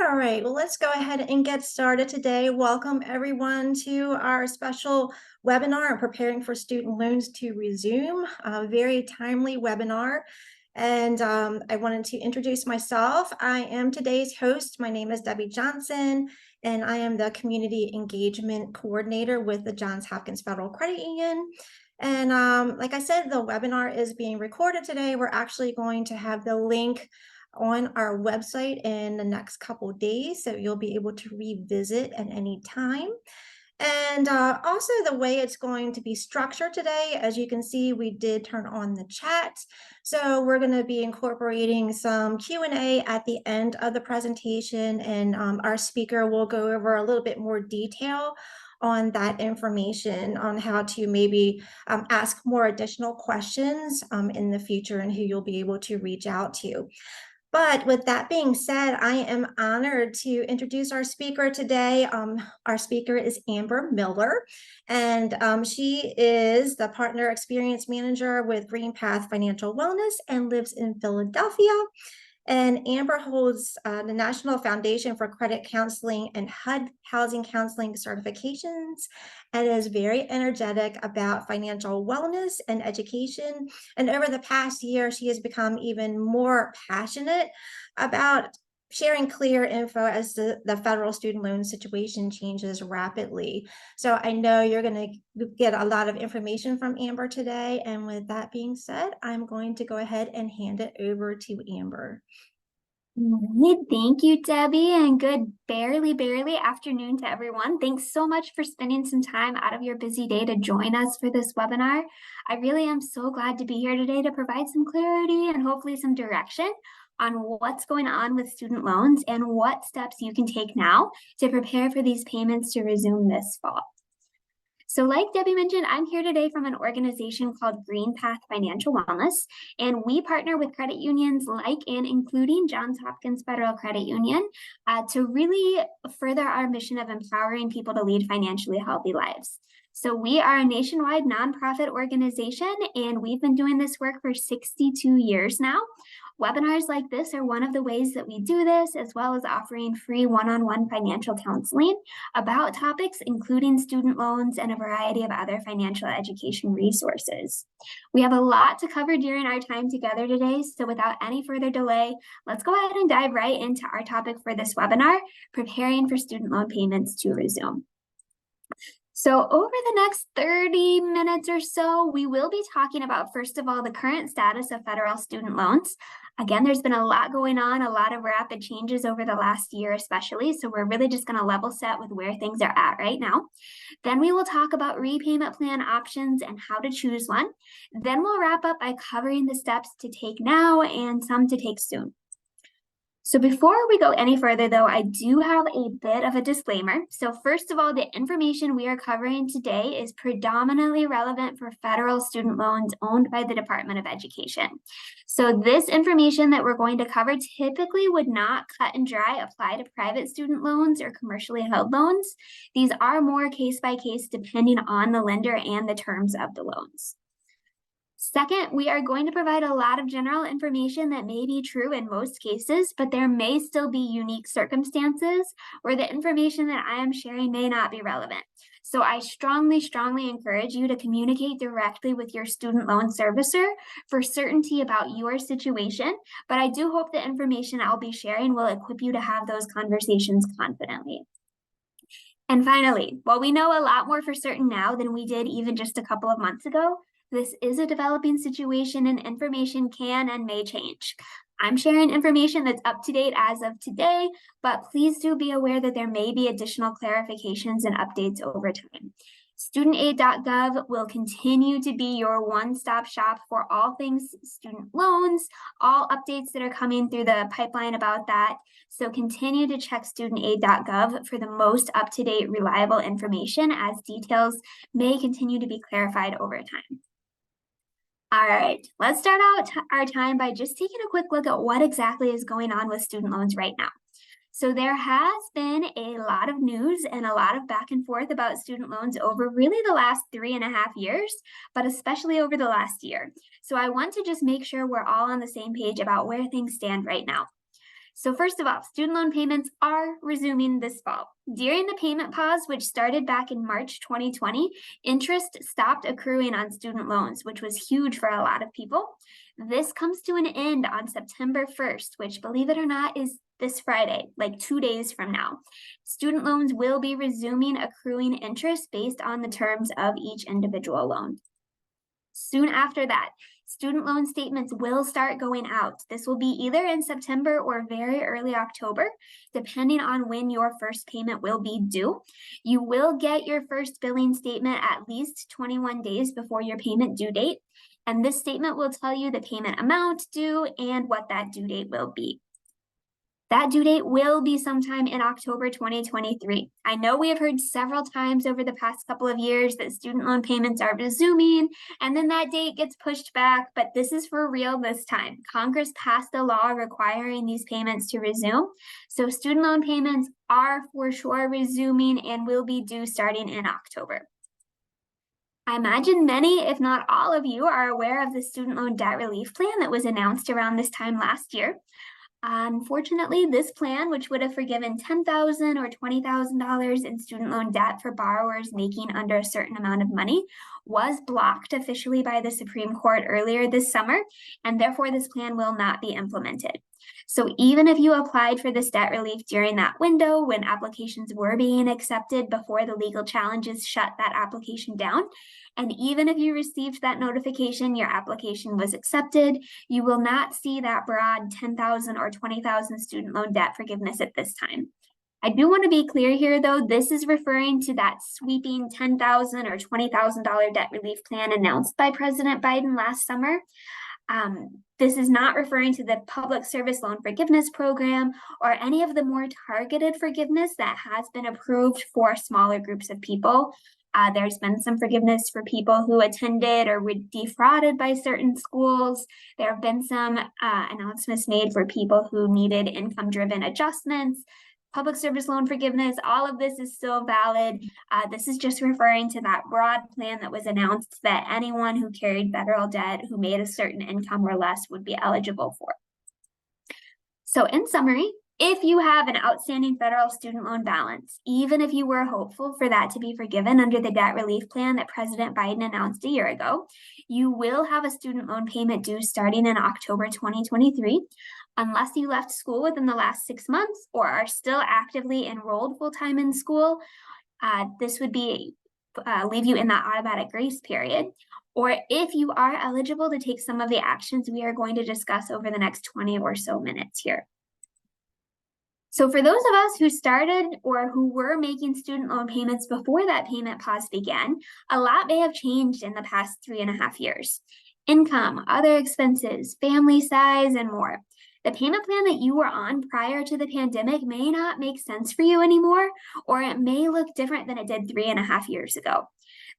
All right, well, let's go ahead and get started today. Welcome everyone to our special webinar on preparing for student loans to resume, a very timely webinar. And I wanted to introduce myself. I am today's host. My name is Debbie Johnson, and I am the Community Engagement Coordinator with the Johns Hopkins Federal Credit Union. And like I said, the webinar is being recorded today. We're actually going to have the link on our website in the next couple days, so you'll be able to revisit at any time. And also the way it's going to be structured today, as you can see, we did turn on the chat. So we're going to be incorporating some Q&A at the end of the presentation, and our speaker will go over a little bit more detail on that information on how to maybe ask more additional questions in the future and who you'll be able to reach out to. But with that being said, I am honored to introduce our speaker today. Our speaker is Amber Miller, and she is the Partner Experience Manager with GreenPath Financial Wellness and lives in Philadelphia. And Amber holds the National Foundation for Credit Counseling and HUD Housing Counseling certifications, and is very energetic about financial wellness and education. And over the past year, she has become even more passionate about sharing clear info as the federal student loan situation changes rapidly. So I know you're going to get a lot of information from Amber today. And with that being said, I'm going to go ahead and hand it over to Amber. Thank you, Debbie, and good barely afternoon to everyone. Thanks so much for spending some time out of your busy day to join us for this webinar. I really am so glad to be here today to provide some clarity and hopefully some direction on what's going on with student loans and what steps you can take now to prepare for these payments to resume this fall. So like Debbie mentioned, I'm here today from an organization called GreenPath Financial Wellness, and we partner with credit unions like and including Johns Hopkins Federal Credit Union to really further our mission of empowering people to lead financially healthy lives. So we are a nationwide nonprofit organization, and we've been doing this work for 62 years now. Webinars like this are one of the ways that we do this, as well as offering free one-on-one financial counseling about topics including student loans and a variety of other financial education resources. We have a lot to cover during our time together today, so without any further delay, let's go ahead and dive right into our topic for this webinar, preparing for student loan payments to resume. So over the next 30 minutes or so, we will be talking about, first of all, the current status of federal student loans. Again, there's been a lot going on, a lot of rapid changes over the last year especially, so we're really just going to level set with where things are at right now. Then we will talk about repayment plan options and how to choose one. Then we'll wrap up by covering the steps to take now and some to take soon. So before we go any further, though, I do have a bit of a disclaimer. So first of all, the information we are covering today is predominantly relevant for federal student loans owned by the Department of Education. So this information that we're going to cover typically would not cut and dry apply to private student loans or commercially held loans. These are more case by case depending on the lender and the terms of the loans. Second, we are going to provide a lot of general information that may be true in most cases, but there may still be unique circumstances where the information that I am sharing may not be relevant. So I strongly encourage you to communicate directly with your student loan servicer for certainty about your situation, but I do hope the information I'll be sharing will equip you to have those conversations confidently. And finally, while we know a lot more for certain now than we did even just a couple of months ago, this is a developing situation and information can and may change. I'm sharing information that's up to date as of today, but please do be aware that there may be additional clarifications and updates over time. Studentaid.gov will continue to be your one-stop shop for all things student loans, all updates that are coming through the pipeline about that. So continue to check studentaid.gov for the most up-to-date, reliable information as details may continue to be clarified over time. All right, let's start out our time by just taking a quick look at what exactly is going on with student loans right now. So there has been a lot of news and a lot of back and forth about student loans over really the last 3.5 years, but especially over the last year. So I want to just make sure we're all on the same page about where things stand right now. So first of all, student loan payments are resuming this fall. During the payment pause, which started back in March 2020, interest stopped accruing on student loans, which was huge for a lot of people. This comes to an end on September 1st, which, believe it or not, is this Friday, like 2 days from now. Student loans will be resuming accruing interest based on the terms of each individual loan. Soon after that, student loan statements will start going out. This will be either in September or very early October, depending on when your first payment will be due. You will get your first billing statement at least 21 days before your payment due date. And this statement will tell you the payment amount due and what that due date will be. That due date will be sometime in October 2023. I know we have heard several times over the past couple of years that student loan payments are resuming, and then that date gets pushed back, but this is for real this time. Congress passed a law requiring these payments to resume, so student loan payments are for sure resuming and will be due starting in October. I imagine many, if not all of you, are aware of the student loan debt relief plan that was announced around this time last year. Unfortunately, this plan, which would have forgiven $10,000 or $20,000 in student loan debt for borrowers making under a certain amount of money, was blocked officially by the Supreme Court earlier this summer, and therefore this plan will not be implemented. So even if you applied for this debt relief during that window when applications were being accepted before the legal challenges shut that application down, and even if you received that notification your application was accepted, you will not see that broad $10,000 or $20,000 student loan debt forgiveness at this time. I do want to be clear here, though, this is referring to that sweeping $10,000 or $20,000 debt relief plan announced by President Biden last summer. This is not referring to the Public Service Loan Forgiveness Program or any of the more targeted forgiveness that has been approved for smaller groups of people. There's been some forgiveness for people who attended or were defrauded by certain schools. There have been some announcements made for people who needed income-driven adjustments. Public service loan forgiveness, all of this is still valid. This is just referring to that broad plan that was announced that anyone who carried federal debt who made a certain income or less would be eligible for. So in summary, if you have an outstanding federal student loan balance, even if you were hopeful for that to be forgiven under the debt relief plan that President Biden announced a year ago, you will have a student loan payment due starting in October 2023, unless you left school within the last 6 months or are still actively enrolled full-time in school. This would be leave you in that automatic grace period. Or if you are eligible to take some of the actions we are going to discuss over the next 20 or so minutes here. So for those of us who started or who were making student loan payments before that payment pause began, a lot may have changed in the past 3.5 years. Income, other expenses, family size, and more. The payment plan that you were on prior to the pandemic may not make sense for you anymore, or it may look different than it did 3.5 years ago.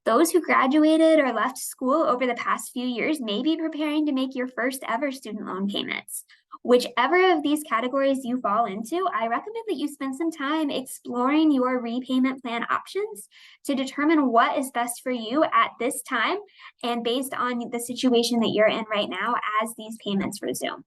Those who graduated or left school over the past few years may be preparing to make your first ever student loan payments. Whichever of these categories you fall into, I recommend that you spend some time exploring your repayment plan options to determine what is best for you at this time and based on the situation that you're in right now as these payments resume.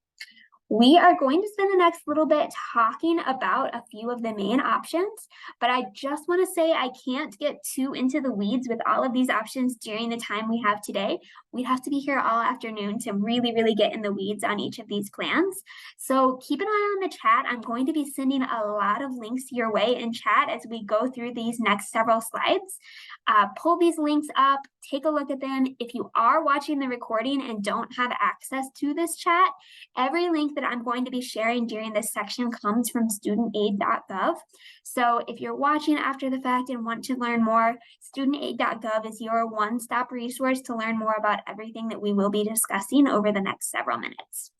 We are going to spend the next little bit talking about a few of the main options, but I just want to say I can't get too into the weeds with all of these options during the time we have today. We'd have to be here all afternoon to really get in the weeds on each of these plans. So keep an eye on the chat. I'm going to be sending a lot of links your way in chat as we go through these next several slides. Pull these links up, take a look at them. If you are watching the recording and don't have access to this chat, every link that I'm going to be sharing during this section comes from studentaid.gov. So if you're watching after the fact and want to learn more, studentaid.gov is your one-stop resource to learn more about everything that we will be discussing over the next several minutes.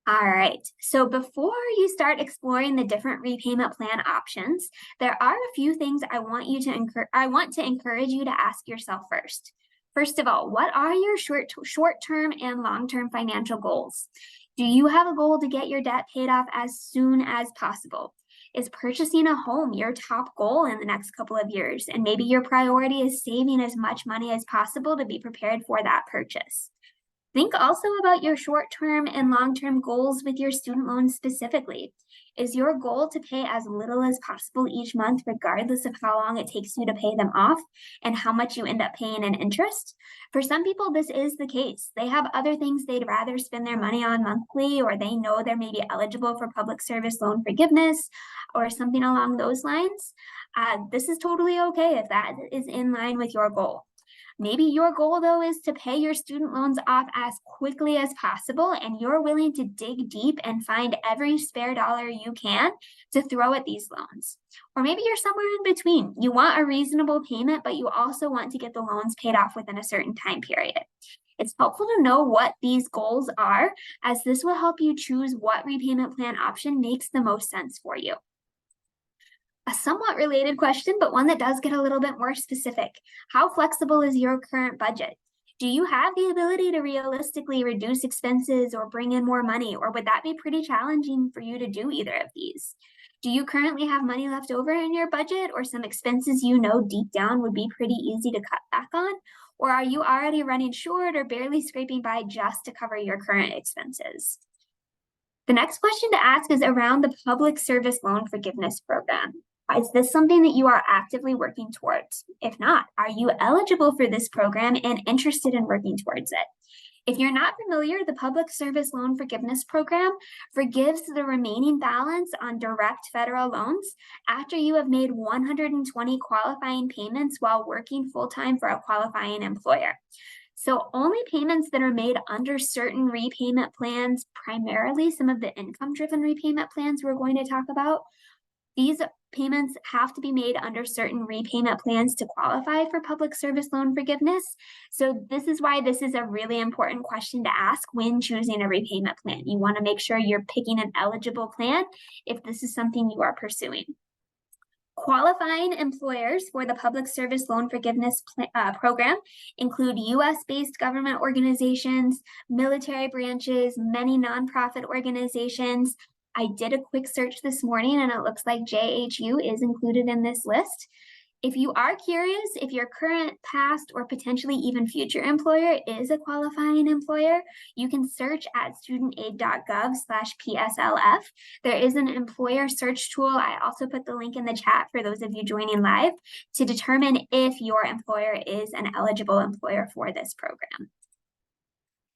All right, so before you start exploring the different repayment plan options, there are a few things I want to encourage you to ask yourself first. First of all, what are your short-term and long-term financial goals? Do you have a goal to get your debt paid off as soon as possible? Is purchasing a home your top goal in the next couple of years? And maybe your priority is saving as much money as possible to be prepared for that purchase. Think also about your short-term and long-term goals with your student loans specifically. Is your goal to pay as little as possible each month, regardless of how long it takes you to pay them off and how much you end up paying in interest? For some people, this is the case. They have other things they'd rather spend their money on monthly, or they know they're maybe eligible for public service loan forgiveness or something along those lines. This is totally okay if that is in line with your goal. Maybe your goal, though, is to pay your student loans off as quickly as possible, and you're willing to dig deep and find every spare dollar you can to throw at these loans. Or maybe you're somewhere in between. You want a reasonable payment, but you also want to get the loans paid off within a certain time period. It's helpful to know what these goals are, as this will help you choose what repayment plan option makes the most sense for you. A somewhat related question, but one that does get a little bit more specific. How flexible is your current budget? Do you have the ability to realistically reduce expenses or bring in more money, or would that be pretty challenging for you to do either of these? Do you currently have money left over in your budget, or some expenses you know deep down would be pretty easy to cut back on? Or are you already running short or barely scraping by just to cover your current expenses? The next question to ask is around the Public Service Loan Forgiveness Program. Is this something that you are actively working towards? If not, are you eligible for this program and interested in working towards it? If you're not familiar, the Public Service Loan Forgiveness Program forgives the remaining balance on direct federal loans after you have made 120 qualifying payments while working full-time for a qualifying employer. So only payments that are made under certain repayment plans, primarily some of the income-driven repayment plans we're going to talk about, these payments have to be made under certain repayment plans to qualify for public service loan forgiveness. So this is why this is a really important question to ask when choosing a repayment plan. You want to make sure you're picking an eligible plan if this is something you are pursuing. Qualifying employers for the Public Service Loan Forgiveness Program include U.S.-based government organizations, military branches, many nonprofit organizations. I did a quick search this morning and it looks like JHU is included in this list. If you are curious if your current, past, or potentially even future employer is a qualifying employer, you can search at studentaid.gov/PSLF. There is an employer search tool. I also put the link in the chat for those of you joining live to determine if your employer is an eligible employer for this program.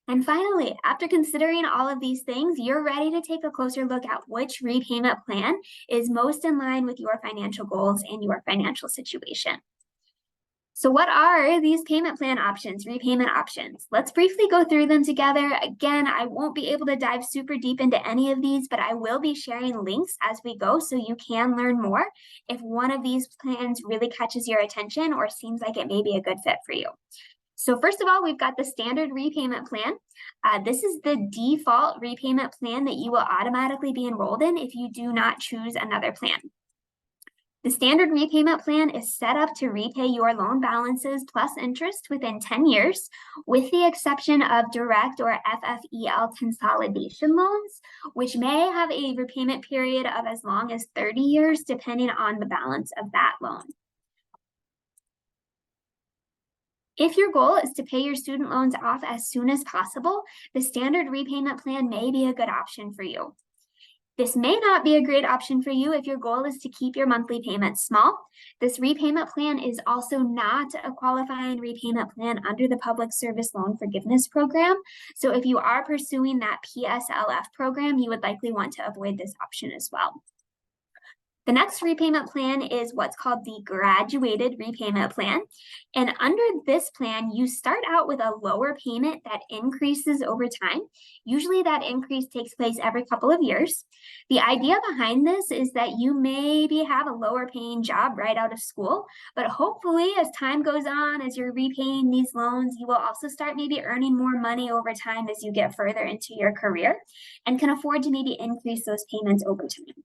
And finally, after considering all of these things, you're ready to take a closer look at which repayment plan is most in line with your financial goals and your financial situation. So what are these payment plan options, repayment options? Let's briefly go through them together. Again, I won't be able to dive super deep into any of these, but I will be sharing links as we go so you can learn more if one of these plans really catches your attention or seems like it may be a good fit for you. So first of all, we've got the standard repayment plan. This is the default repayment plan that you will automatically be enrolled in if you do not choose another plan. The standard repayment plan is set up to repay your loan balances plus interest within 10 years, with the exception of direct or FFEL consolidation loans, which may have a repayment period of as long as 30 years, depending on the balance of that loan. If your goal is to pay your student loans off as soon as possible, the standard repayment plan may be a good option for you. This may not be a great option for you if your goal is to keep your monthly payments small. This repayment plan is also not a qualifying repayment plan under the Public Service Loan Forgiveness Program. So if you are pursuing that PSLF program, you would likely want to avoid this option as well. The next repayment plan is what's called the graduated repayment plan. And under this plan, you start out with a lower payment that increases over time. Usually that increase takes place every couple of years. The idea behind this is that you maybe have a lower paying job right out of school, but hopefully as time goes on, as you're repaying these loans, you will also start maybe earning more money over time as you get further into your career and can afford to maybe increase those payments over time.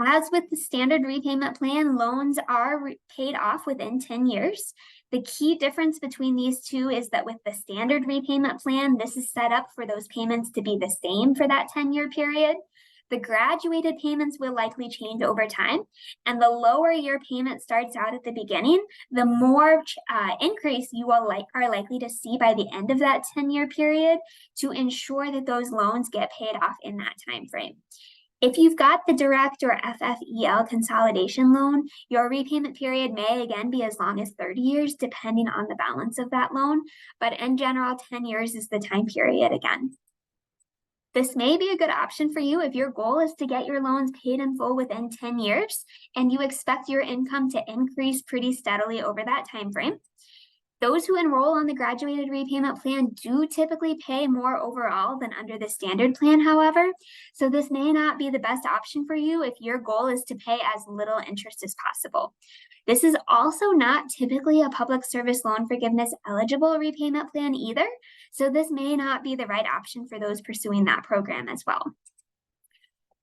As with the standard repayment plan, loans are paid off within 10 years. The key difference between these two is that with the standard repayment plan, this is set up for those payments to be the same for that 10-year period. The graduated payments will likely change over time, and the lower your payment starts out at the beginning, the more increase you are likely to see by the end of that 10-year period to ensure that those loans get paid off in that time frame. If you've got the direct or FFEL consolidation loan, your repayment period may again be as long as 30 years, depending on the balance of that loan, but in general, 10 years is the time period again. This may be a good option for you if your goal is to get your loans paid in full within 10 years and you expect your income to increase pretty steadily over that time frame. Those who enroll on the graduated repayment plan do typically pay more overall than under the standard plan, however, so this may not be the best option for you if your goal is to pay as little interest as possible. This is also not typically a public service loan forgiveness eligible repayment plan either, so this may not be the right option for those pursuing that program as well.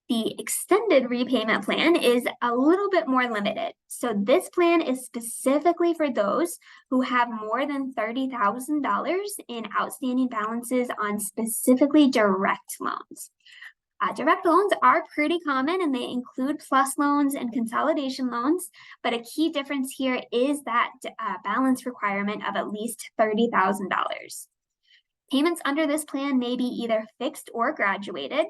The extended repayment plan is a little bit more limited. So this plan is specifically for those who have more than $30,000 in outstanding balances on specifically direct loans. Direct loans are pretty common and they include plus loans and consolidation loans, but a key difference here is that balance requirement of at least $30,000. Payments under this plan may be either fixed or graduated,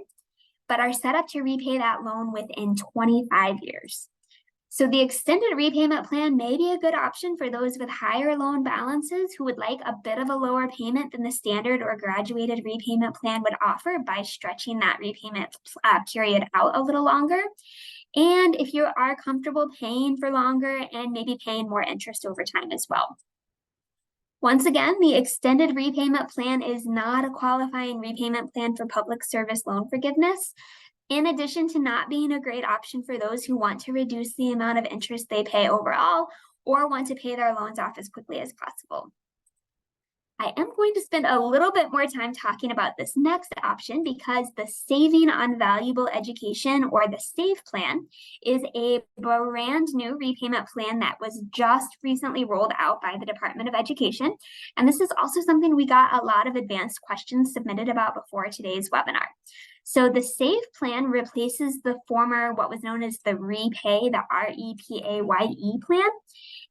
but are set up to repay that loan within 25 years. So the extended repayment plan may be a good option for those with higher loan balances who would like a bit of a lower payment than the standard or graduated repayment plan would offer by stretching that repayment period out a little longer. And if you are comfortable paying for longer and maybe paying more interest over time as well. Once again, the extended repayment plan is not a qualifying repayment plan for public service loan forgiveness. In addition to not being a great option for those who want to reduce the amount of interest they pay overall or want to pay their loans off as quickly as possible. I am going to spend a little bit more time talking about this next option because the Saving on Valuable Education, or the SAVE plan, is a brand new repayment plan that was just recently rolled out by the Department of Education. And this is also something we got a lot of advanced questions submitted about before today's webinar. So the SAVE plan replaces the former, what was known as the REPAYE, the REPAYE plan,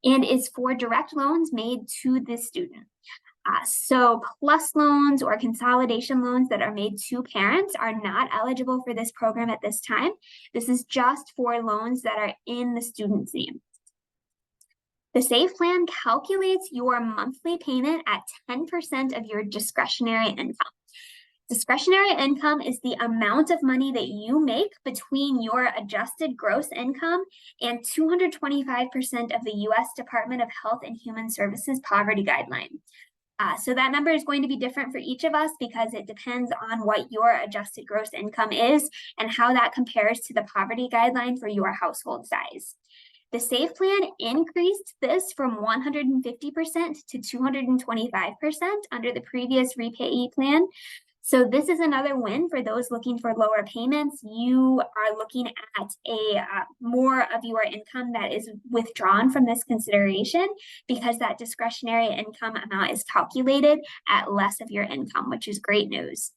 and is for direct loans made to the student. So plus loans or consolidation loans that are made to parents are not eligible for this program at this time. This is just for loans that are in the student's name. The SAVE plan calculates your monthly payment at 10% of your discretionary income. Discretionary income is the amount of money that you make between your adjusted gross income and 225% of the U.S. Department of Health and Human Services poverty guideline. So that number is going to be different for each of us because it depends on what your adjusted gross income is and how that compares to the poverty guideline for your household size. The SAVE plan increased this from 150% to 225% under the previous REPAYE plan. So this is another win for those looking for lower payments. You are looking at more of your income that is withdrawn from this consideration because that discretionary income amount is calculated at less of your income, which is great news.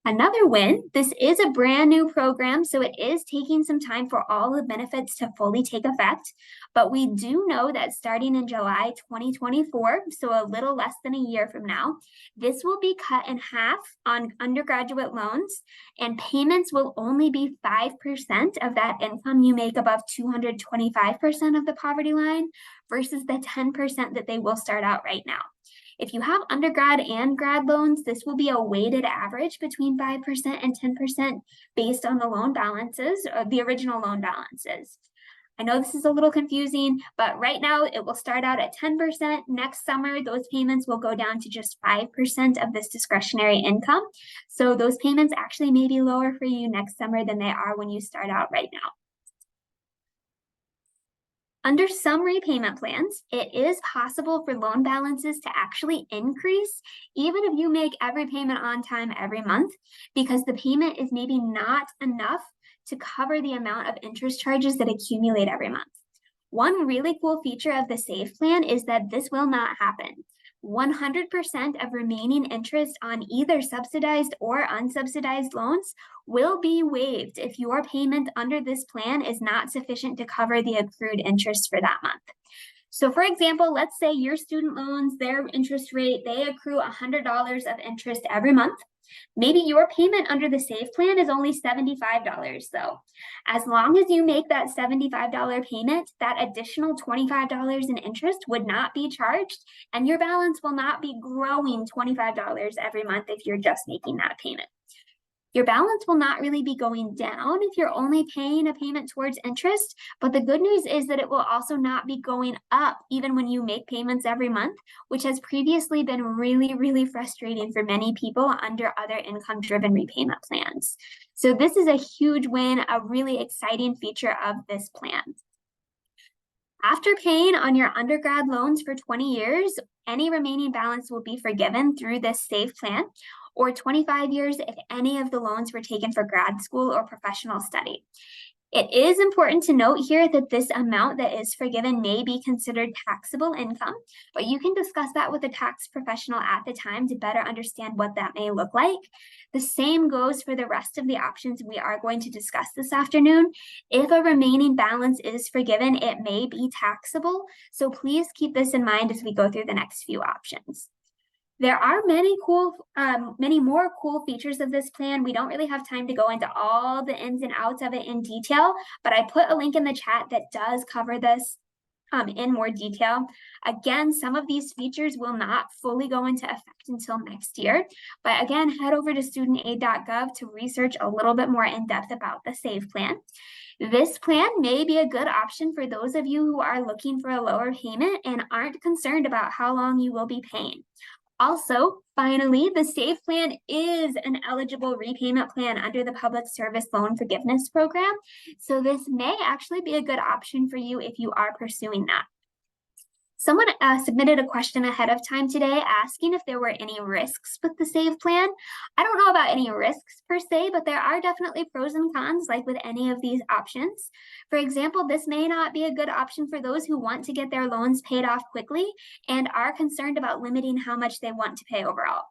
Another win, this is a brand new program, so it is taking some time for all the benefits to fully take effect, but we do know that starting in July 2024, so a little less than a year from now, this will be cut in half on undergraduate loans, and payments will only be 5% of that income you make above 225% of the poverty line versus the 10% that they will start out right now. If you have undergrad and grad loans, this will be a weighted average between 5% and 10% based on the loan balances, or the original loan balances. I know this is a little confusing, but right now it will start out at 10%. Next summer, those payments will go down to just 5% of this discretionary income. So those payments actually may be lower for you next summer than they are when you start out right now. Under some repayment plans, it is possible for loan balances to actually increase even if you make every payment on time every month, because the payment is maybe not enough to cover the amount of interest charges that accumulate every month. One really cool feature of the SAVE plan is that this will not happen. 100% of remaining interest on either subsidized or unsubsidized loans will be waived if your payment under this plan is not sufficient to cover the accrued interest for that month. So for example, let's say your student loans, their interest rate, they accrue $100 of interest every month. Maybe your payment under the SAVE plan is only $75 though. As long as you make that $75 payment, that additional $25 in interest would not be charged, and your balance will not be growing $25 every month if you're just making that payment. Your balance will not really be going down if you're only paying a payment towards interest, but the good news is that it will also not be going up even when you make payments every month, which has previously been really, really frustrating for many people under other income-driven repayment plans. So this is a huge win, a really exciting feature of this plan. After paying on your undergrad loans for 20 years, any remaining balance will be forgiven through this SAVE plan, or 25 years if any of the loans were taken for grad school or professional study. It is important to note here that this amount that is forgiven may be considered taxable income, but you can discuss that with a tax professional at the time to better understand what that may look like. The same goes for the rest of the options we are going to discuss this afternoon. If a remaining balance is forgiven, it may be taxable, so please keep this in mind as we go through the next few options. There are many more cool features of this plan. We don't really have time to go into all the ins and outs of it in detail, but I put a link in the chat that does cover this in more detail. Again, some of these features will not fully go into effect until next year, but again, head over to studentaid.gov to research a little bit more in depth about the SAVE plan. This plan may be a good option for those of you who are looking for a lower payment and aren't concerned about how long you will be paying. Also, finally, the SAVE plan is an eligible repayment plan under the Public Service Loan Forgiveness Program, so this may actually be a good option for you if you are pursuing that. Someone submitted a question ahead of time today asking if there were any risks with the SAVE plan. I don't know about any risks per se, but there are definitely pros and cons like with any of these options. For example, this may not be a good option for those who want to get their loans paid off quickly and are concerned about limiting how much they want to pay overall.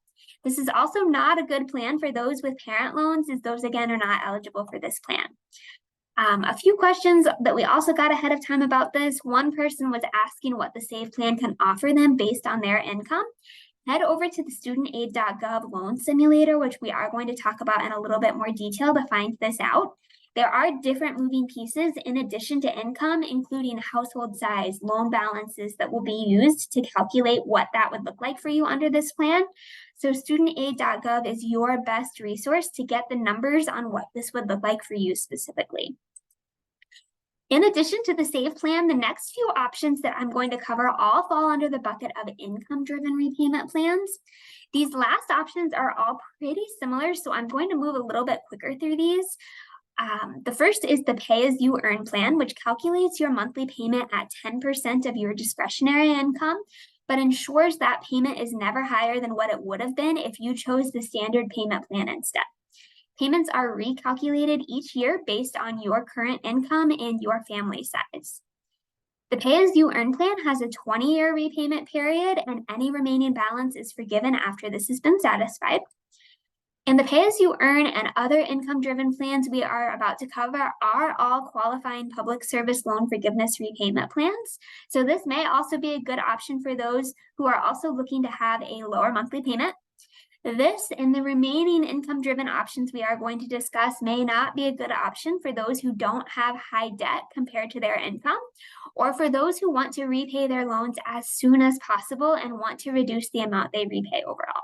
This is also not a good plan for those with parent loans, as those again are not eligible for this plan. A few questions that we also got ahead of time about this. One person was asking what the SAVE plan can offer them based on their income. Head over to the studentaid.gov loan simulator, which we are going to talk about in a little bit more detail to find this out. There are different moving pieces in addition to income, including household size, loan balances that will be used to calculate what that would look like for you under this plan. So studentaid.gov is your best resource to get the numbers on what this would look like for you specifically. In addition to the SAVE plan, the next few options that I'm going to cover all fall under the bucket of income-driven repayment plans. These last options are all pretty similar, so I'm going to move a little bit quicker through these. The first is the pay-as-you-earn plan, which calculates your monthly payment at 10% of your discretionary income, but ensures that payment is never higher than what it would have been if you chose the standard payment plan instead. Payments are recalculated each year based on your current income and your family size. The pay-as-you-earn plan has a 20-year repayment period, and any remaining balance is forgiven after this has been satisfied. And the pay-as-you-earn and other income-driven plans we are about to cover are all qualifying public service loan forgiveness repayment plans. So this may also be a good option for those who are also looking to have a lower monthly payment. This and the remaining income-driven options we are going to discuss may not be a good option for those who don't have high debt compared to their income, or for those who want to repay their loans as soon as possible and want to reduce the amount they repay overall.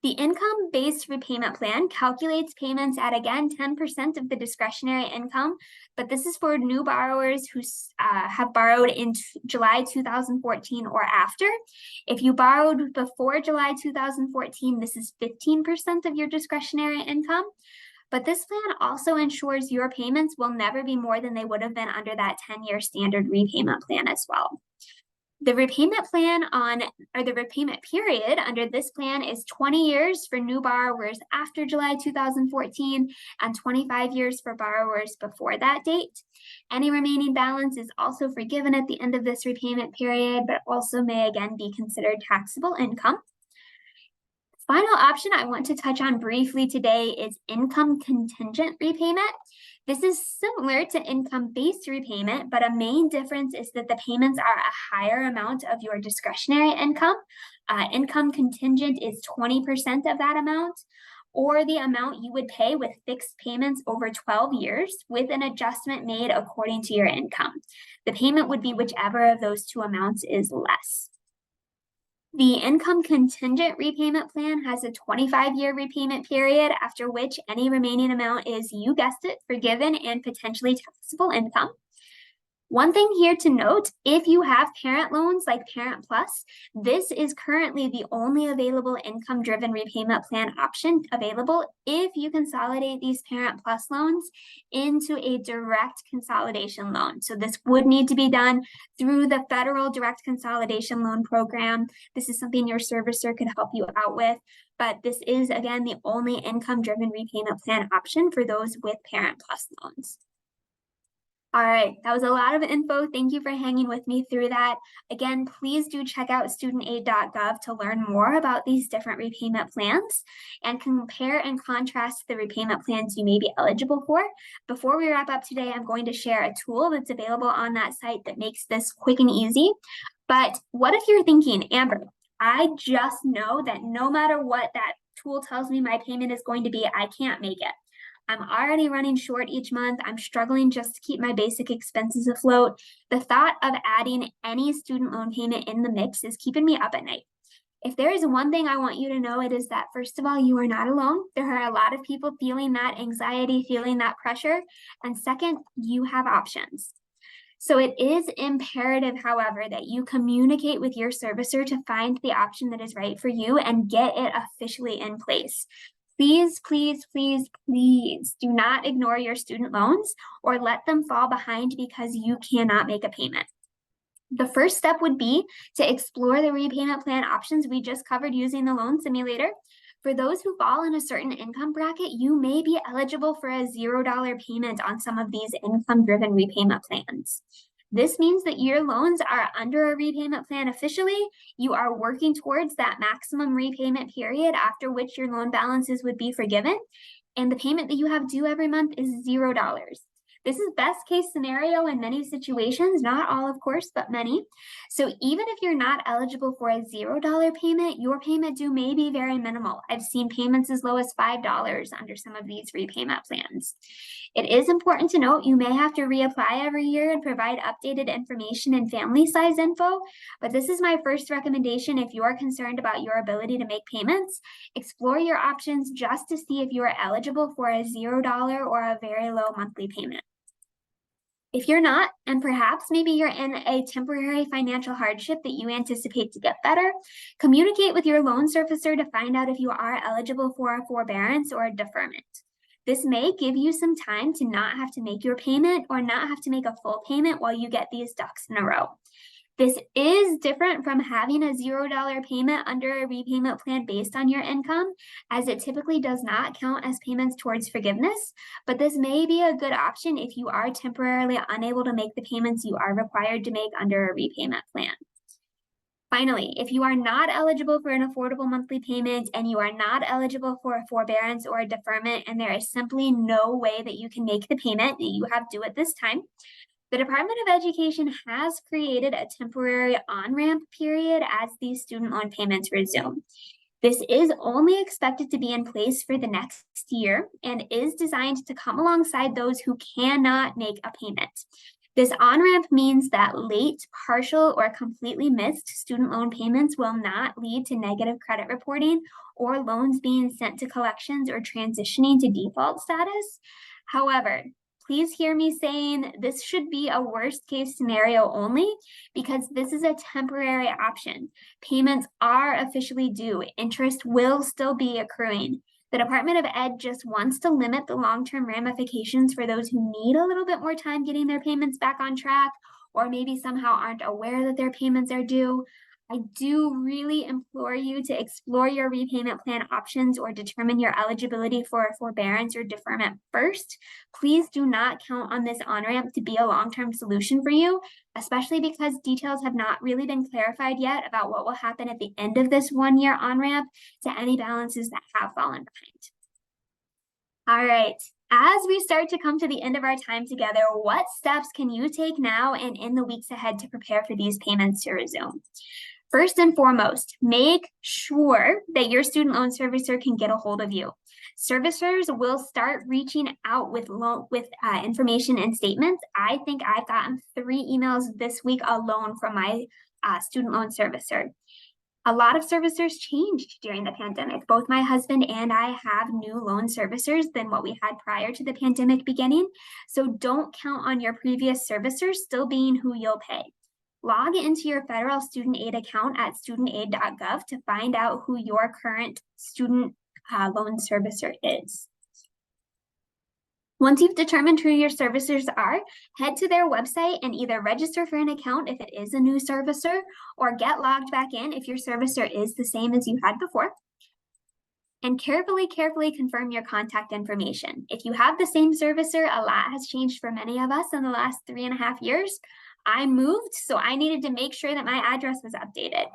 The income-based repayment plan calculates payments at, again, 10% of the discretionary income, but this is for new borrowers who have borrowed in July 2014 or after. If you borrowed before July 2014, this is 15% of your discretionary income. But this plan also ensures your payments will never be more than they would have been under that 10-year standard repayment plan as well. The repayment plan the repayment period under this plan is 20 years for new borrowers after July 2014 and 25 years for borrowers before that date. Any remaining balance is also forgiven at the end of this repayment period, but also may again be considered taxable income. Final option I want to touch on briefly today is income contingent repayment. This is similar to income-based repayment, but a main difference is that the payments are a higher amount of your discretionary income. Income contingent is 20% of that amount, or the amount you would pay with fixed payments over 12 years with an adjustment made according to your income. The payment would be whichever of those two amounts is less. The income contingent repayment plan has a 25-year repayment period, after which any remaining amount is, you guessed it, forgiven and potentially taxable income. One thing here to note, if you have parent loans like Parent Plus, this is currently the only available income-driven repayment plan option available if you consolidate these Parent Plus loans into a direct consolidation loan. So this would need to be done through the federal direct consolidation loan program. This is something your servicer could help you out with, but this is, again, the only income-driven repayment plan option for those with Parent Plus loans. All right, that was a lot of info. Thank you for hanging with me through that. Again, please do check out studentaid.gov to learn more about these different repayment plans and compare and contrast the repayment plans you may be eligible for. Before we wrap up today, I'm going to share a tool that's available on that site that makes this quick and easy. But what if you're thinking, Amber, I just know that no matter what that tool tells me my payment is going to be, I can't make it. I'm already running short each month. I'm struggling just to keep my basic expenses afloat. The thought of adding any student loan payment in the mix is keeping me up at night. If there is one thing I want you to know, it is that, first of all, you are not alone. There are a lot of people feeling that anxiety, feeling that pressure. And second, you have options. So it is imperative, however, that you communicate with your servicer to find the option that is right for you and get it officially in place. Please, please, please, please do not ignore your student loans or let them fall behind because you cannot make a payment. The first step would be to explore the repayment plan options we just covered using the loan simulator. For those who fall in a certain income bracket, you may be eligible for a $0 payment on some of these income-driven repayment plans. This means that your loans are under a repayment plan officially. You are working towards that maximum repayment period after which your loan balances would be forgiven, and the payment that you have due every month is $0. This is best case scenario in many situations, not all, of course, but many. So even if you're not eligible for a $0 payment, your payment due may be very minimal. I've seen payments as low as $5 under some of these repayment plans. It is important to note you may have to reapply every year and provide updated information and family size info, but this is my first recommendation if you are concerned about your ability to make payments. Explore your options just to see if you are eligible for a $0 or a very low monthly payment. If you're not, and perhaps maybe you're in a temporary financial hardship that you anticipate to get better, communicate with your loan servicer to find out if you are eligible for a forbearance or a deferment. This may give you some time to not have to make your payment or not have to make a full payment while you get these ducks in a row. This is different from having a $0 payment under a repayment plan based on your income, as it typically does not count as payments towards forgiveness, but this may be a good option if you are temporarily unable to make the payments you are required to make under a repayment plan. Finally, if you are not eligible for an affordable monthly payment and you are not eligible for a forbearance or a deferment, and there is simply no way that you can make the payment that you have due at this time, the Department of Education has created a temporary on-ramp period as these student loan payments resume. This is only expected to be in place for the next year and is designed to come alongside those who cannot make a payment. This on-ramp means that late, partial, or completely missed student loan payments will not lead to negative credit reporting or loans being sent to collections or transitioning to default status. However, please hear me saying this should be a worst case scenario only, because this is a temporary option. Payments are officially due. Interest will still be accruing. The Department of Ed just wants to limit the long-term ramifications for those who need a little bit more time getting their payments back on track, or maybe somehow aren't aware that their payments are due, I do really implore you to explore your repayment plan options or determine your eligibility for a forbearance or deferment first. Please do not count on this on-ramp to be a long-term solution for you, especially because details have not really been clarified yet about what will happen at the end of this one-year on-ramp to any balances that have fallen behind. All right, as we start to come to the end of our time together, what steps can you take now and in the weeks ahead to prepare for these payments to resume? First and foremost, make sure that your student loan servicer can get a hold of you. Servicers will start reaching out with information and statements. I think I've gotten 3 emails this week alone from my student loan servicer. A lot of servicers changed during the pandemic. Both my husband and I have new loan servicers than what we had prior to the pandemic beginning. So don't count on your previous servicers still being who you'll pay. Log into your federal student aid account at studentaid.gov to find out who your current student loan servicer is. Once you've determined who your servicers are, head to their website and either register for an account if it is a new servicer, or get logged back in if your servicer is the same as you had before. And carefully confirm your contact information. If you have the same servicer, a lot has changed for many of us in the last 3.5 years. I moved, so I needed to make sure that my address was updated.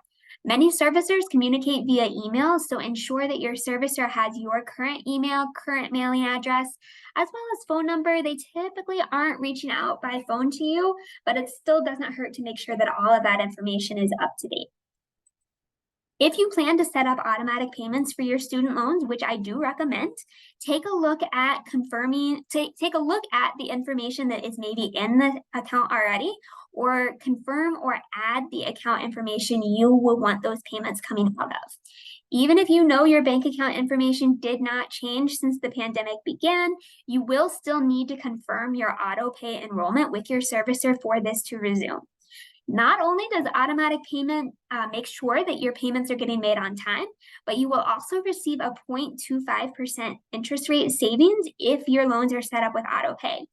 Many servicers communicate via email, so ensure that your servicer has your current email, current mailing address, as well as phone number. They typically aren't reaching out by phone to you, but it still doesn't hurt to make sure that all of that information is up to date. If you plan to set up automatic payments for your student loans, which I do recommend, take a look at take a look at the information that is maybe in the account already, or confirm or add the account information you will want those payments coming out of. Even if you know your bank account information did not change since the pandemic began, you will still need to confirm your auto pay enrollment with your servicer for this to resume. Not only does automatic payment make sure that your payments are getting made on time, but you will also receive a 0.25% interest rate savings if your loans are set up with auto pay.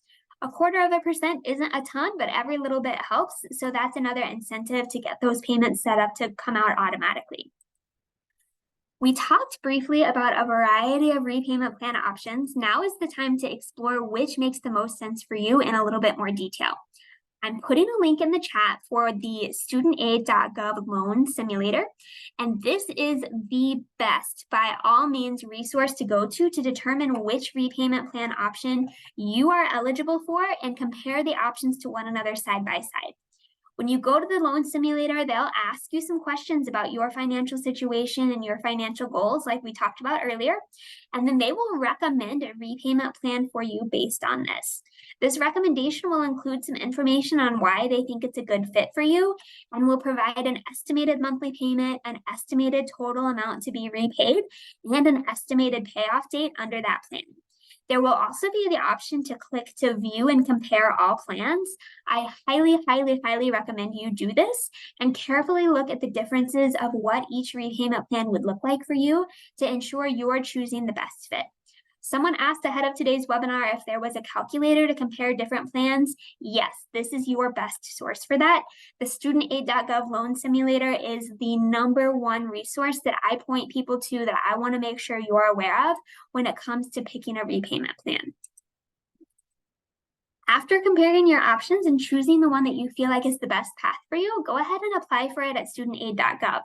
0.25% isn't a ton, but every little bit helps. So that's another incentive to get those payments set up to come out automatically. We talked briefly about a variety of repayment plan options. Now is the time to explore which makes the most sense for you in a little bit more detail. I'm putting a link in the chat for the studentaid.gov loan simulator, and this is the best, by all means, resource to go to determine which repayment plan option you are eligible for and compare the options to one another side by side. When you go to the loan simulator, they'll ask you some questions about your financial situation and your financial goals, like we talked about earlier, and then they will recommend a repayment plan for you based on this. This recommendation will include some information on why they think it's a good fit for you, and will provide an estimated monthly payment, an estimated total amount to be repaid, and an estimated payoff date under that plan. There will also be the option to click to view and compare all plans. I highly recommend you do this and carefully look at the differences of what each repayment plan would look like for you to ensure you're choosing the best fit. Someone asked ahead of today's webinar if there was a calculator to compare different plans. Yes, this is your best source for that. The studentaid.gov loan simulator is the #1 resource that I point people to, that I want to make sure you're aware of when it comes to picking a repayment plan. After comparing your options and choosing the one that you feel like is the best path for you, go ahead and apply for it at studentaid.gov.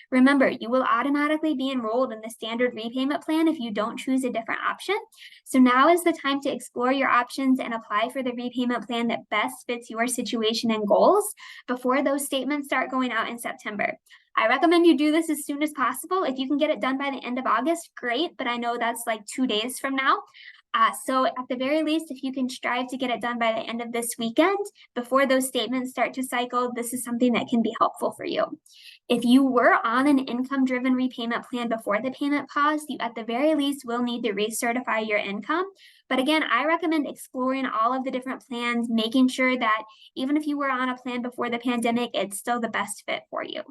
Remember, you will automatically be enrolled in the standard repayment plan if you don't choose a different option. So now is the time to explore your options and apply for the repayment plan that best fits your situation and goals before those statements start going out in September. I recommend you do this as soon as possible. If you can get it done by the end of August, great, but I know that's like 2 days from now. So at the very least, if you can strive to get it done by the end of this weekend, before those statements start to cycle, this is something that can be helpful for you. If you were on an income-driven repayment plan before the payment pause, you at the very least will need to recertify your income. But again, I recommend exploring all of the different plans, making sure that even if you were on a plan before the pandemic, it's still the best fit for you.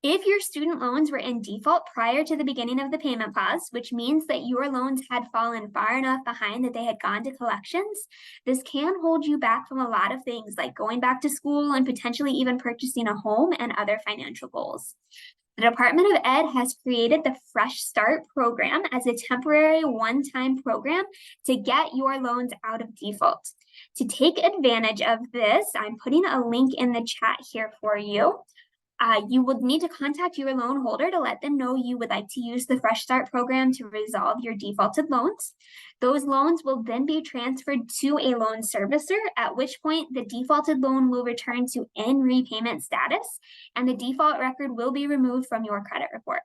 If your student loans were in default prior to the beginning of the payment pause, which means that your loans had fallen far enough behind that they had gone to collections, this can hold you back from a lot of things like going back to school and potentially even purchasing a home and other financial goals. The Department of Ed has created the Fresh Start program as a temporary one-time program to get your loans out of default. To take advantage of this, I'm putting a link in the chat here for you. You will need to contact your loan holder to let them know you would like to use the Fresh Start program to resolve your defaulted loans. Those loans will then be transferred to a loan servicer, at which point the defaulted loan will return to in repayment status, and the default record will be removed from your credit report.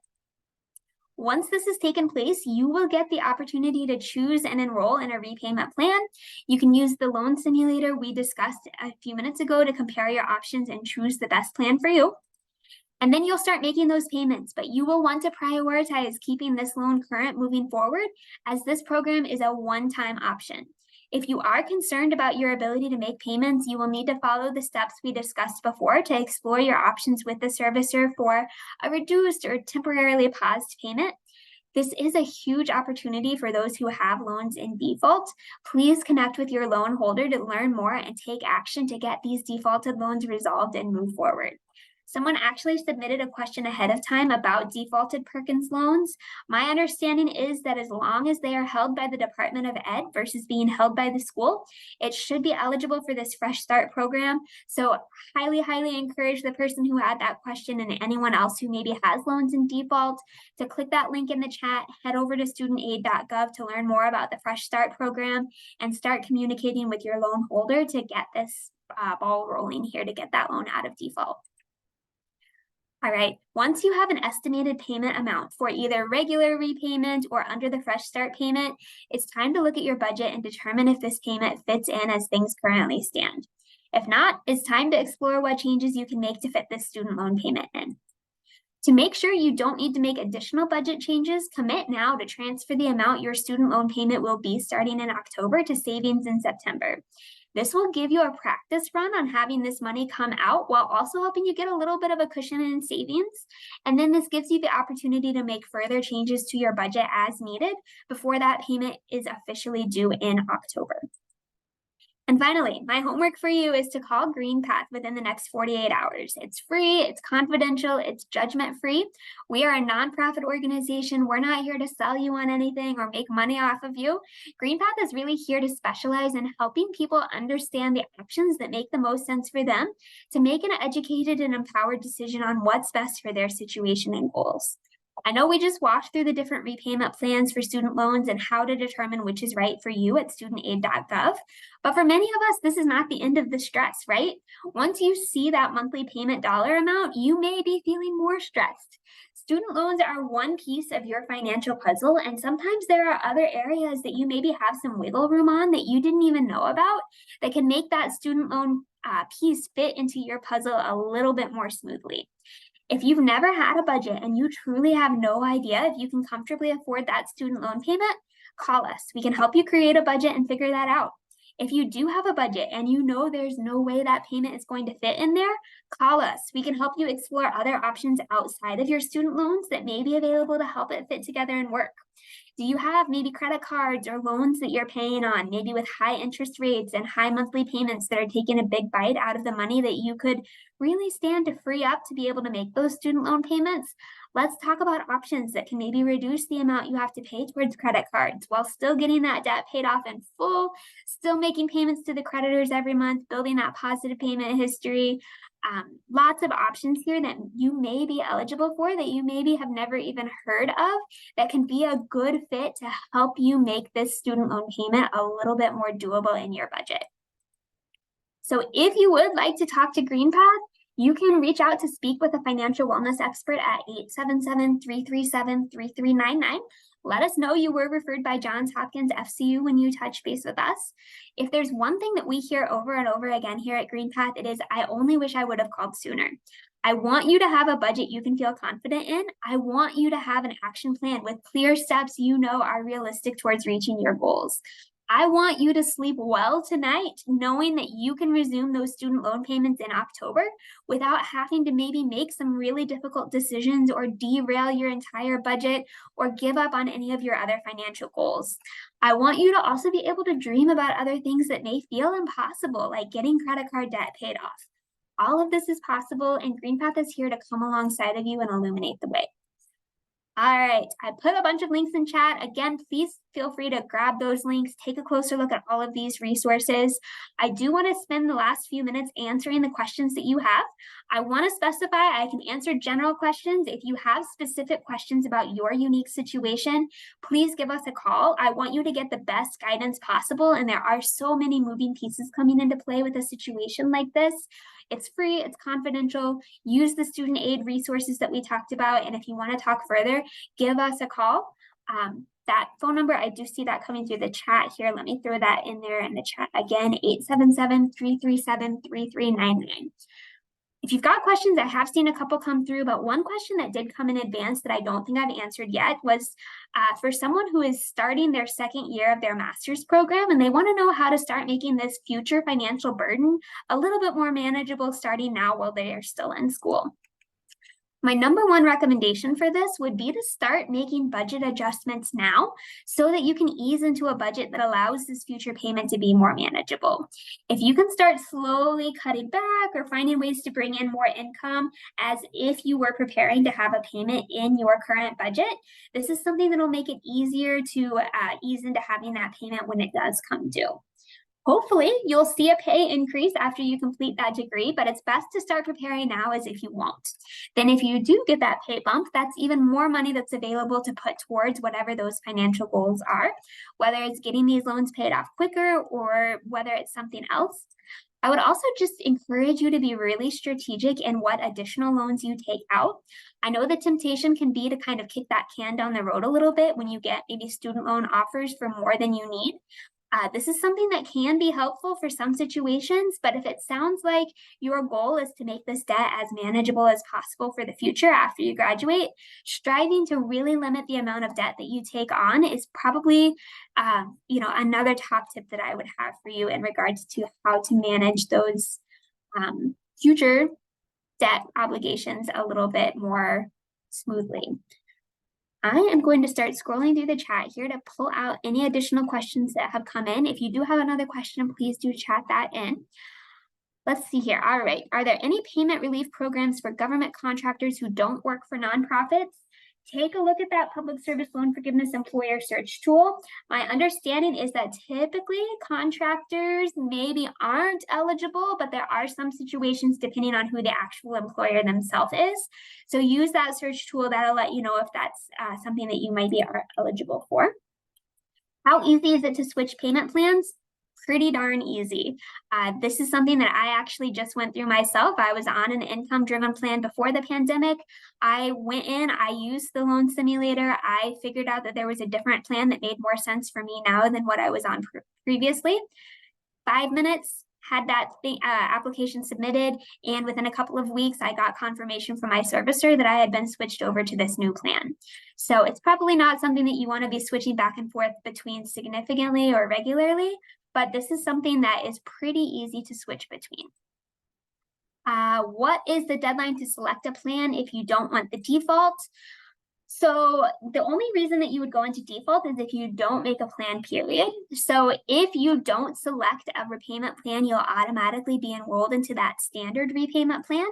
Once this has taken place, you will get the opportunity to choose and enroll in a repayment plan. You can use the loan simulator we discussed a few minutes ago to compare your options and choose the best plan for you. And then you'll start making those payments, but you will want to prioritize keeping this loan current moving forward, as this program is a one-time option. If you are concerned about your ability to make payments, you will need to follow the steps we discussed before to explore your options with the servicer for a reduced or temporarily paused payment. This is a huge opportunity for those who have loans in default. Please connect with your loan holder to learn more and take action to get these defaulted loans resolved and move forward. Someone actually submitted a question ahead of time about defaulted Perkins loans. My understanding is that as long as they are held by the Department of Ed versus being held by the school, it should be eligible for this Fresh Start program. So highly, highly encourage the person who had that question and anyone else who maybe has loans in default to click that link in the chat, head over to studentaid.gov to learn more about the Fresh Start program and start communicating with your loan holder to get this ball rolling here to get that loan out of default. All right, once you have an estimated payment amount for either regular repayment or under the Fresh Start payment, it's time to look at your budget and determine if this payment fits in as things currently stand. If not, it's time to explore what changes you can make to fit this student loan payment in. To make sure you don't need to make additional budget changes, commit now to transfer the amount your student loan payment will be starting in October to savings in September. This will give you a practice run on having this money come out while also helping you get a little bit of a cushion in savings. And then this gives you the opportunity to make further changes to your budget as needed before that payment is officially due in October. And finally, my homework for you is to call GreenPath within the next 48 hours. It's free, it's confidential, it's judgment-free. We are a nonprofit organization. We're not here to sell you on anything or make money off of you. GreenPath is really here to specialize in helping people understand the options that make the most sense for them to make an educated and empowered decision on what's best for their situation and goals. I know we just walked through the different repayment plans for student loans and how to determine which is right for you at studentaid.gov. But for many of us, this is not the end of the stress, right? Once you see that monthly payment dollar amount, you may be feeling more stressed. Student loans are one piece of your financial puzzle, and sometimes there are other areas that you maybe have some wiggle room on that you didn't even know about that can make that student loan piece fit into your puzzle a little bit more smoothly. If you've never had a budget and you truly have no idea if you can comfortably afford that student loan payment, call us. We can help you create a budget and figure that out. If you do have a budget and you know there's no way that payment is going to fit in there, call us. We can help you explore other options outside of your student loans that may be available to help it fit together and work. Do you have maybe credit cards or loans that you're paying on, maybe with high interest rates and high monthly payments that are taking a big bite out of the money that you could really stand to free up to be able to make those student loan payments? Let's talk about options that can maybe reduce the amount you have to pay towards credit cards while still getting that debt paid off in full, still making payments to the creditors every month, building that positive payment history. Lots of options here that you may be eligible for that you maybe have never even heard of that can be a good fit to help you make this student loan payment a little bit more doable in your budget. So if you would like to talk to GreenPath, you can reach out to speak with a financial wellness expert at 877-337-3399. Let us know you were referred by Johns Hopkins FCU when you touch base with us. If there's one thing that we hear over and over again here at GreenPath, it is, I only wish I would have called sooner. I want you to have a budget you can feel confident in. I want you to have an action plan with clear steps you know are realistic towards reaching your goals. I want you to sleep well tonight, knowing that you can resume those student loan payments in October without having to maybe make some really difficult decisions or derail your entire budget or give up on any of your other financial goals. I want you to also be able to dream about other things that may feel impossible, like getting credit card debt paid off. All of this is possible, and GreenPath is here to come alongside of you and illuminate the way. All right, I put a bunch of links in chat. Again, please feel free to grab those links, take a closer look at all of these resources. I do want to spend the last few minutes answering the questions that you have. I want to specify I can answer general questions. If you have specific questions about your unique situation, please give us a call. I want you to get the best guidance possible, and there are so many moving pieces coming into play with a situation like this. It's free, it's confidential. Use the student aid resources that we talked about. And if you want to talk further, give us a call. That phone number, I do see that coming through the chat here. Let me throw that in there in the chat again, 877-337-3399. If you've got questions, I have seen a couple come through, but one question that did come in advance that I don't think I've answered yet was for someone who is starting their second year of their master's program, and they want to know how to start making this future financial burden a little bit more manageable starting now while they are still in school. My number one recommendation for this would be to start making budget adjustments now so that you can ease into a budget that allows this future payment to be more manageable. If you can start slowly cutting back or finding ways to bring in more income as if you were preparing to have a payment in your current budget, this is something that will make it easier to ease into having that payment when it does come due. Hopefully, you'll see a pay increase after you complete that degree, but it's best to start preparing now as if you won't. Then if you do get that pay bump, that's even more money that's available to put towards whatever those financial goals are, whether it's getting these loans paid off quicker or whether it's something else. I would also just encourage you to be really strategic in what additional loans you take out. I know the temptation can be to kind of kick that can down the road a little bit when you get maybe student loan offers for more than you need. This is something that can be helpful for some situations, but if it sounds like your goal is to make this debt as manageable as possible for the future after you graduate, striving to really limit the amount of debt that you take on is probably, another top tip that I would have for you in regards to how to manage those future debt obligations a little bit more smoothly. I am going to start scrolling through the chat here to pull out any additional questions that have come in. If you do have another question, please do chat that in. Let's see here. All right. Are there any payment relief programs for government contractors who don't work for nonprofits? Take a look at that public service loan forgiveness employer search tool. My understanding is that typically contractors maybe aren't eligible, but there are some situations depending on who the actual employer themselves is. So use that search tool. That'll let you know if that's something that you might be eligible for. How easy is it to switch payment plans? Pretty darn easy. This is something that I actually just went through myself. I was on an income-driven plan before the pandemic. I went in, I used the loan simulator. I figured out that there was a different plan that made more sense for me now than what I was on previously. 5 minutes, had that application submitted, and within a couple of weeks, I got confirmation from my servicer that I had been switched over to this new plan. So it's probably not something that you want to be switching back and forth between significantly or regularly, but this is something that is pretty easy to switch between. What is the deadline to select a plan if you don't want the default? So the only reason that you would go into default is if you don't make a plan, period. So if you don't select a repayment plan, you'll automatically be enrolled into that standard repayment plan.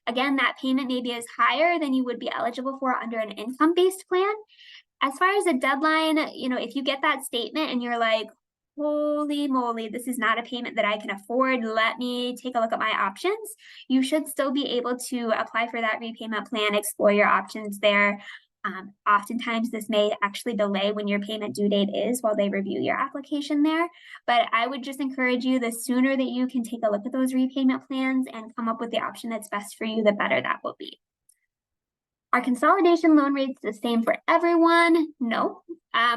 Again, that payment maybe is higher than you would be eligible for under an income-based plan. As far as a deadline, if you get that statement and you're like, holy moly, this is not a payment that I can afford, let me take a look at my options, you should still be able to apply for that repayment plan, explore your options there. Oftentimes this may actually delay when your payment due date is while they review your application there, but I would just encourage you, the sooner that you can take a look at those repayment plans and come up with the option that's best for you, the better that will be. Are consolidation loan rates the same for everyone? No.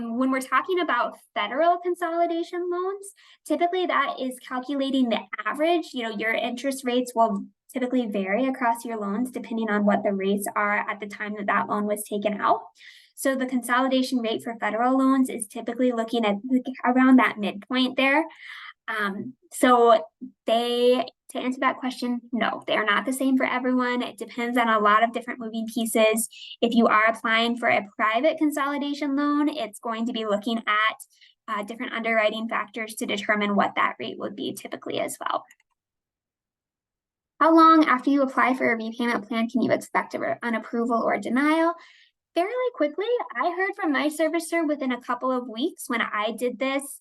When we're talking about federal consolidation loans, typically that is calculating the average. Your interest rates will typically vary across your loans depending on what the rates are at the time that that loan was taken out. So the consolidation rate for federal loans is typically looking at around that midpoint there. So to answer that question, no, they are not the same for everyone. It depends on a lot of different moving pieces. If you are applying for a private consolidation loan, it's going to be looking at different underwriting factors to determine what that rate would be typically as well. How long after you apply for a repayment plan can you expect an approval or denial? Fairly quickly. I heard from my servicer within a couple of weeks when I did this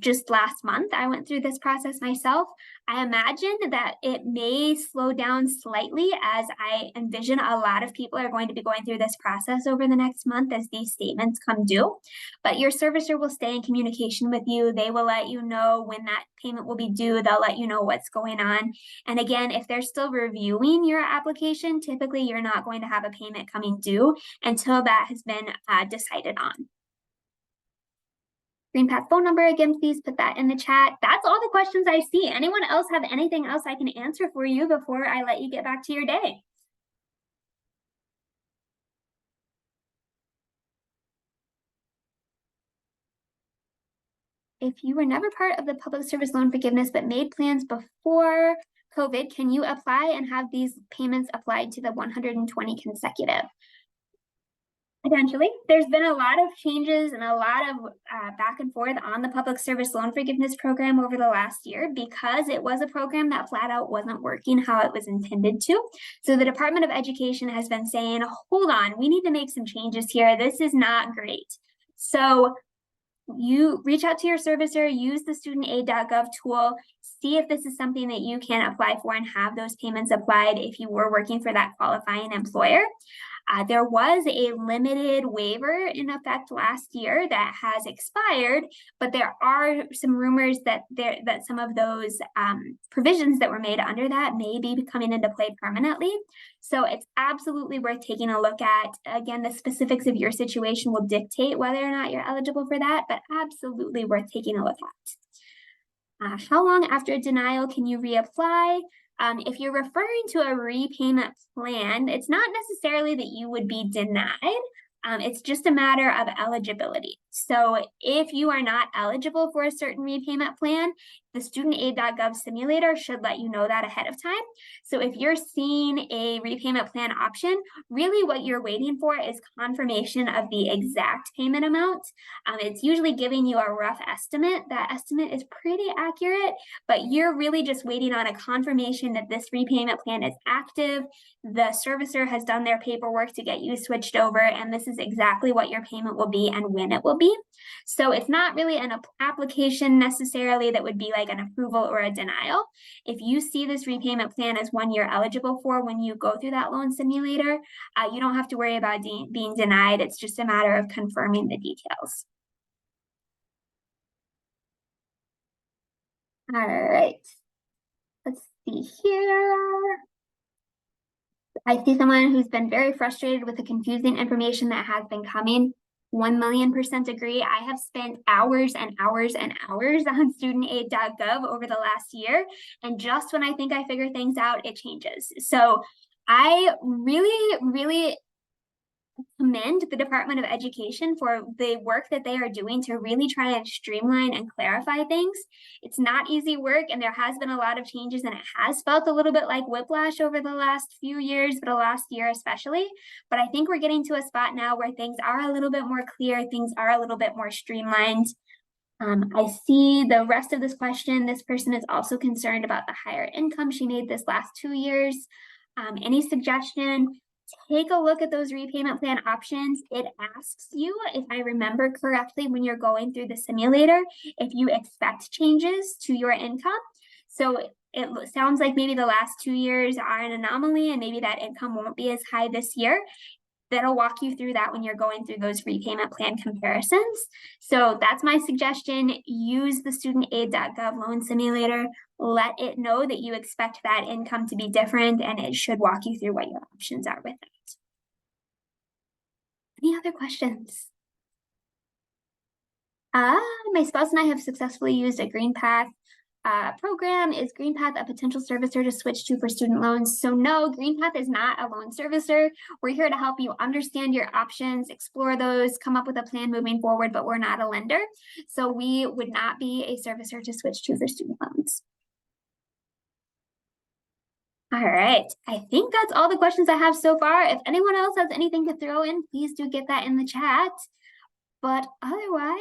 just last month. I went through this process myself. I imagine that it may slow down slightly as I envision a lot of people are going to be going through this process over the next month as these statements come due. But your servicer will stay in communication with you. They will let you know when that payment will be due. They'll let you know what's going on. And again, if they're still reviewing your application, typically you're not going to have a payment coming due until that has been decided on. GreenPath phone number again, please put that in the chat. That's all the questions I see. Anyone else have anything else I can answer for you before I let you get back to your day? If you were never part of the public service loan forgiveness but made plans before COVID, can you apply and have these payments applied to the 120 consecutive? Potentially. There's been a lot of changes and a lot of back and forth on the public service loan forgiveness program over the last year because it was a program that flat out wasn't working how it was intended to. So the Department of Education has been saying, hold on, we need to make some changes here. This is not great. So you reach out to your servicer, use the studentaid.gov tool, see if this is something that you can apply for and have those payments applied if you were working for that qualifying employer. There was a limited waiver in effect last year that has expired, but there are some rumors that some of those provisions that were made under that may be coming into play permanently. So it's absolutely worth taking a look at. Again, the specifics of your situation will dictate whether or not you're eligible for that, but absolutely worth taking a look at. How long after a denial can you reapply? If you're referring to a repayment plan, it's not necessarily that you would be denied. It's just a matter of eligibility. So if you are not eligible for a certain repayment plan, the studentaid.gov simulator should let you know that ahead of time. So if you're seeing a repayment plan option, really what you're waiting for is confirmation of the exact payment amount. It's usually giving you a rough estimate. That estimate is pretty accurate, but you're really just waiting on a confirmation that this repayment plan is active. The servicer has done their paperwork to get you switched over, and this is exactly what your payment will be and when it will be. So it's not really an application necessarily that would be like an approval or a denial. If you see this repayment plan as one you're eligible for when you go through that loan simulator, you don't have to worry about being denied. It's just a matter of confirming the details. All right, let's see here. I see someone who's been very frustrated with the confusing information that has been coming. 1,000,000% agree. I have spent hours and hours and hours on studentaid.gov over the last year. And just when I think I figure things out, it changes. So I really commend the Department of Education for the work that they are doing to really try and streamline and clarify things. It's not easy work, and there has been a lot of changes, and it has felt a little bit like whiplash over the last few years, but the last year especially. But I think we're getting to a spot now where things are a little bit more clear, things are a little bit more streamlined. I see the rest of this question. This person is also concerned about the higher income she made this last 2 years. Any suggestion? Take a look at those repayment plan options. It asks you, if I remember correctly, when you're going through the simulator, if you expect changes to your income. So it sounds like maybe the last 2 years are an anomaly and maybe that income won't be as high this year. That'll walk you through that when you're going through those repayment plan comparisons. So that's my suggestion. Use the studentaid.gov loan simulator. Let it know that you expect that income to be different, and it should walk you through what your options are with it. Any other questions? My spouse and I have successfully used a GreenPath program. Is GreenPath a potential servicer to switch to for student loans? So no, GreenPath is not a loan servicer. We're here to help you understand your options, explore those, come up with a plan moving forward, but we're not a lender. So we would not be a servicer to switch to for student loans. All right, I think that's all the questions I have so far. If anyone else has anything to throw in, please do get that in the chat. But otherwise,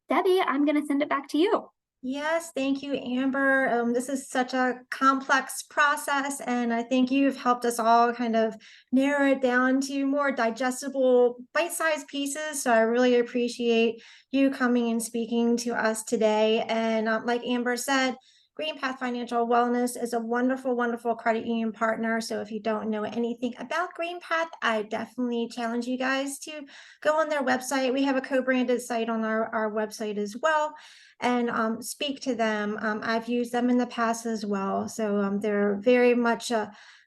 Debbie, I'm going to send it back to you. Yes, thank you, Amber. This is such a complex process, and I think you've helped us all kind of narrow it down to more digestible, bite-sized pieces. So I really appreciate you coming and speaking to us today. And like Amber said, GreenPath Financial Wellness is a wonderful, wonderful credit union partner. So if you don't know anything about GreenPath, I definitely challenge you guys to go on their website. We have a co-branded site on our website as well, and speak to them. I've used them in the past as well. So they're very much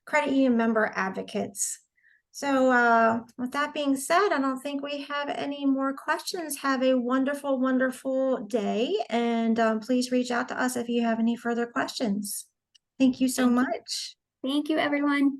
credit union member advocates. So with that being said, I don't think we have any more questions. Have a wonderful, wonderful day. And please reach out to us if you have any further questions. Thank you so Thank you. much. Thank you, everyone.